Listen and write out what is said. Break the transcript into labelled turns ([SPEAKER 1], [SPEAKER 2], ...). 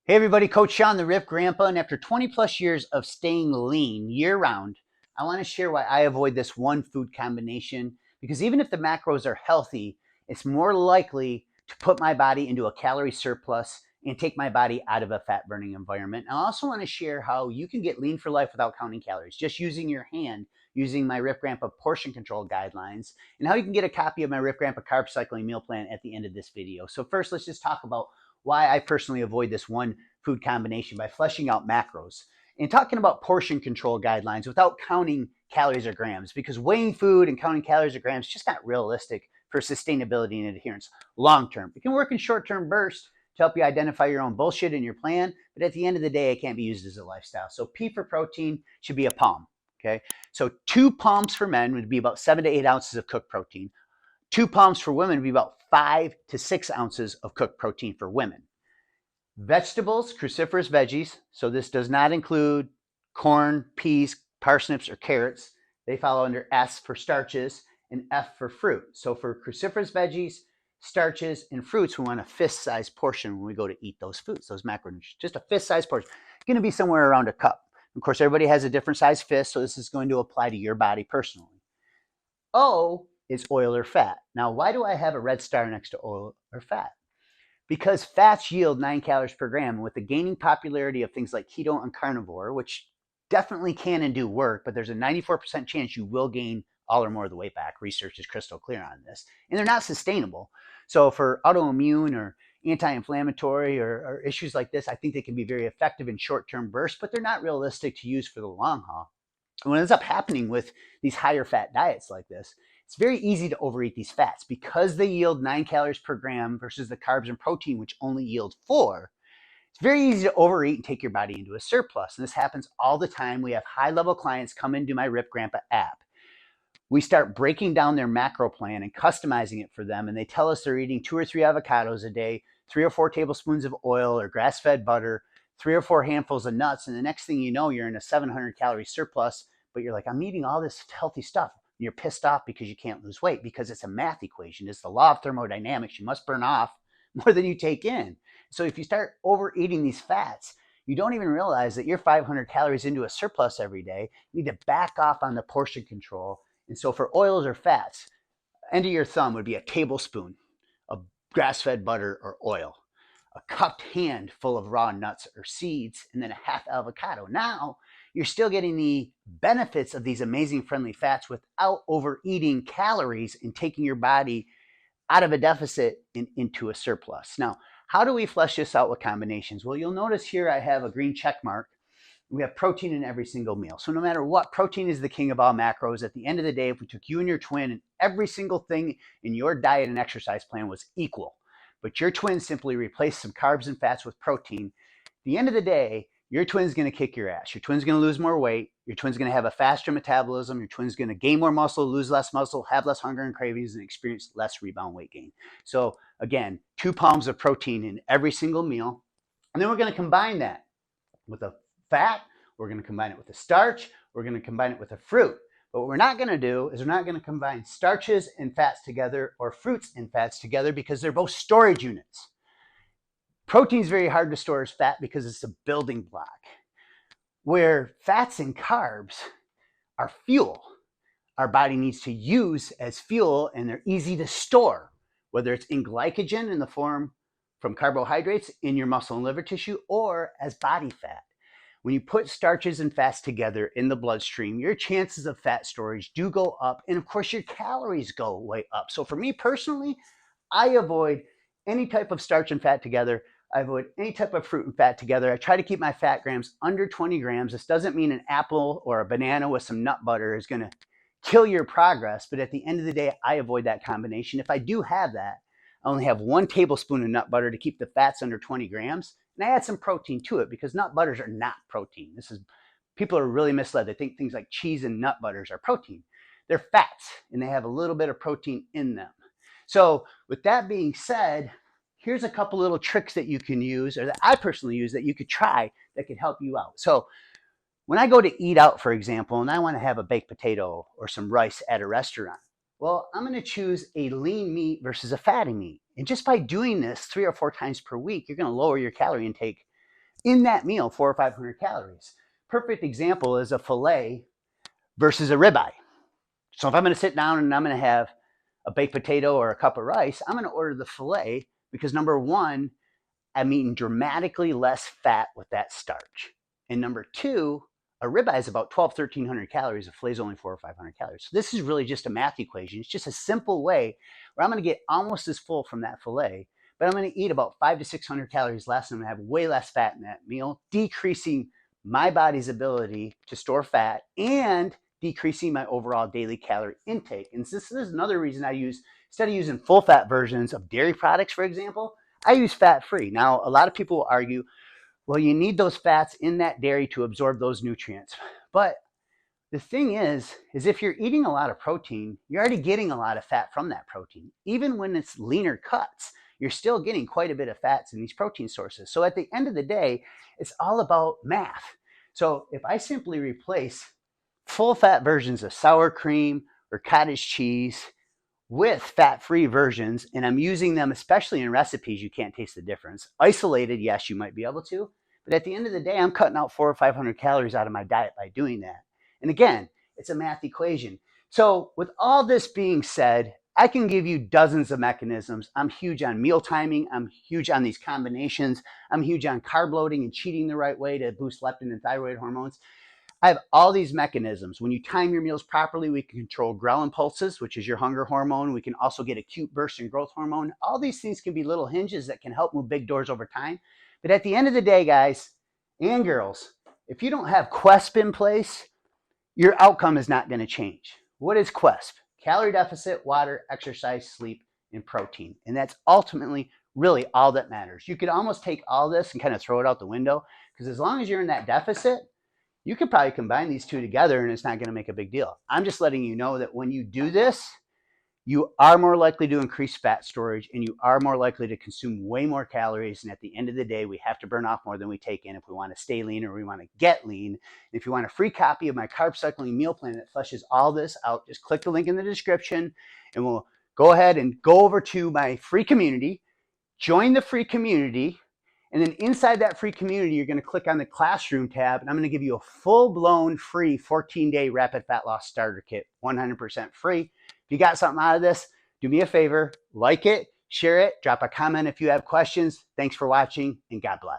[SPEAKER 1] Hey everybody, Coach Sean, the Rip Grandpa, and after 20 plus years of staying lean year round, I want to share why I avoid this one food combination because even if the macros are healthy, it's more likely to put my body into a calorie surplus and take my body out of a fat burning environment. And I also want to share how you can get lean for life without counting calories, just using your hand, using my Rip Grandpa portion control guidelines, and how you can get a copy of my Rip Grandpa carb cycling meal plan at the end of this video. So first, let's just talk about why I personally avoid this one food combination by fleshing out macros and talking about portion control guidelines without counting calories or grams, because weighing food and counting calories or grams is just not realistic for sustainability and adherence long term. It can work in short term bursts to help you identify your own bullshit in your plan, but at the end of the day, it can't be used as a lifestyle. So P for protein should be a palm. Okay, so 2 palms for men would be about 7 to 8 ounces of cooked protein. 2 palms for women would be about 5 to 6 ounces of cooked protein for women. Vegetables, cruciferous veggies, so this does not include corn, peas, parsnips, or carrots. They follow under S for starches and F for fruit. So for cruciferous veggies, starches, and fruits, we want a fist-sized portion when we go to eat those foods, those macronutrients. Just a fist-sized portion. It's going to be somewhere around a cup. Of course, everybody has a different size fist, so this is going to apply to your body personally. O is oil or fat. Now, why do I have a red star next to oil or fat? Because fats yield 9 calories per gram. And with the gaining popularity of things like keto and carnivore, which definitely can and do work, but there's a 94% chance you will gain all or more of the weight back. Research is crystal clear on this. And they're not sustainable. So for autoimmune or anti-inflammatory or issues like this, I think they can be very effective in short-term bursts, but they're not realistic to use for the long haul. And what ends up happening with these higher fat diets like this, it's very easy to overeat these fats because they yield 9 calories per gram versus the carbs and protein, which only yield 4. It's very easy to overeat and take your body into a surplus. And this happens all the time. We have high-level clients come into my Rip Grandpa app. We start breaking down their macro plan and customizing it for them. And they tell us they're eating 2 or 3 avocados a day, 3 or 4 tablespoons of oil or grass-fed butter, 3 or 4 handfuls of nuts. And the next thing you know, you're in a 700-calorie surplus, but you're like, I'm eating all this healthy stuff. And you're pissed off because you can't lose weight because it's a math equation. It's the law of thermodynamics. You must burn off more than you take in. So if you start overeating these fats, you don't even realize that you're 500 calories into a surplus every day. You need to back off on the portion control. And so for oils or fats, end of your thumb would be a tablespoon of grass-fed butter or oil, a cupped hand full of raw nuts or seeds, and then a half avocado. Now you're still getting the benefits of these amazing friendly fats without overeating calories and taking your body out of a deficit and into a surplus. Now, how do we flesh this out with combinations? Well, you'll notice here I have a green check mark. We have protein in every single meal. So no matter what, protein is the king of all macros. At the end of the day, if we took you and your twin and every single thing in your diet and exercise plan was equal, but your twin simply replaced some carbs and fats with protein, at the end of the day, your twin's going to kick your ass. Your twin's going to lose more weight. Your twin's going to have a faster metabolism. Your twin's going to gain more muscle, lose less muscle, have less hunger and cravings, and experience less rebound weight gain. So again, 2 palms of protein in every single meal. And then we're going to combine that with a fat. We're going to combine it with a starch. We're going to combine it with a fruit. But what we're not going to do is we're not going to combine starches and fats together or fruits and fats together because they're both storage units. Protein is very hard to store as fat because it's a building block, where fats and carbs are fuel our body needs to use as fuel, and they're easy to store, whether it's in glycogen in the form from carbohydrates in your muscle and liver tissue or as body fat. When you put starches and fats together in the bloodstream, your chances of fat storage do go up, and of course your calories go way up. So for me personally, I avoid any type of starch and fat together. I avoid any type of fruit and fat together. I try to keep my fat grams under 20 grams. This doesn't mean an apple or a banana with some nut butter is going to kill your progress, but at the end of the day, I avoid that combination. If I do have that, I only have 1 tablespoon of nut butter to keep the fats under 20 grams, and I add some protein to it because nut butters are not protein. People are really misled. They think things like cheese and nut butters are protein. They're fats, and they have a little bit of protein in them. So with that being said, here's a couple little tricks that you can use, or that I personally use, that you could try that could help you out. So when I go to eat out, for example, and I want to have a baked potato or some rice at a restaurant, well, I'm going to choose a lean meat versus a fatty meat. And just by doing this 3 or 4 times per week, you're going to lower your calorie intake in that meal, 400 or 500 calories. Perfect example is a filet versus a ribeye. So if I'm going to sit down and I'm going to have a baked potato or a cup of rice, I'm going to order the filet because number one, I'm eating dramatically less fat with that starch. And number two, a ribeye is about 1,200 to 1,300 calories. A filet is only 400 or 500 calories. So this is really just a math equation. It's just a simple way where I'm going to get almost as full from that filet, but I'm going to eat about 500 to 600 calories less, and I'm going to have way less fat in that meal, decreasing my body's ability to store fat and decreasing my overall daily calorie intake. And this is another reason I use, instead of using full fat versions of dairy products, for example, I use fat-free. Now, a lot of people will argue, well, you need those fats in that dairy to absorb those nutrients. But the thing is if you're eating a lot of protein, you're already getting a lot of fat from that protein. Even when it's leaner cuts, you're still getting quite a bit of fats in these protein sources. So at the end of the day, it's all about math. So if I simply replace full fat versions of sour cream or cottage cheese with fat-free versions, and I'm using them especially in recipes, you can't taste the difference. Isolated, yes, you might be able to, but at the end of the day, I'm cutting out 400 or 500 calories out of my diet by doing that. And again, it's a math equation. So with all this being said, I can give you dozens of mechanisms. I'm huge on meal timing. I'm huge on these combinations. I'm huge on carb loading and cheating the right way to boost leptin and thyroid hormones. I have all these mechanisms. When you time your meals properly, we can control ghrelin pulses, which is your hunger hormone. We can also get acute burst and growth hormone. All these things can be little hinges that can help move big doors over time. But at the end of the day, guys and girls, if you don't have QUESP in place, your outcome is not going to change. What is QUESP? Calorie deficit, water, exercise, sleep, and protein. And that's ultimately really all that matters. You could almost take all this and kind of throw it out the window, because as long as you're in that deficit, you could probably combine these two together and it's not going to make a big deal. I'm just letting you know that when you do this, you are more likely to increase fat storage and you are more likely to consume way more calories. And at the end of the day, we have to burn off more than we take in if we want to stay lean or we want to get lean. And if you want a free copy of my carb cycling meal plan that fleshes all this out, just click the link in the description and we'll go ahead and go over to my free community, join the free community. And then inside that free community, you're going to click on the classroom tab, and I'm going to give you a full-blown free 14-day rapid fat loss starter kit, 100% free. If you got something out of this, do me a favor, like it, share it, drop a comment if you have questions. Thanks for watching, and God bless.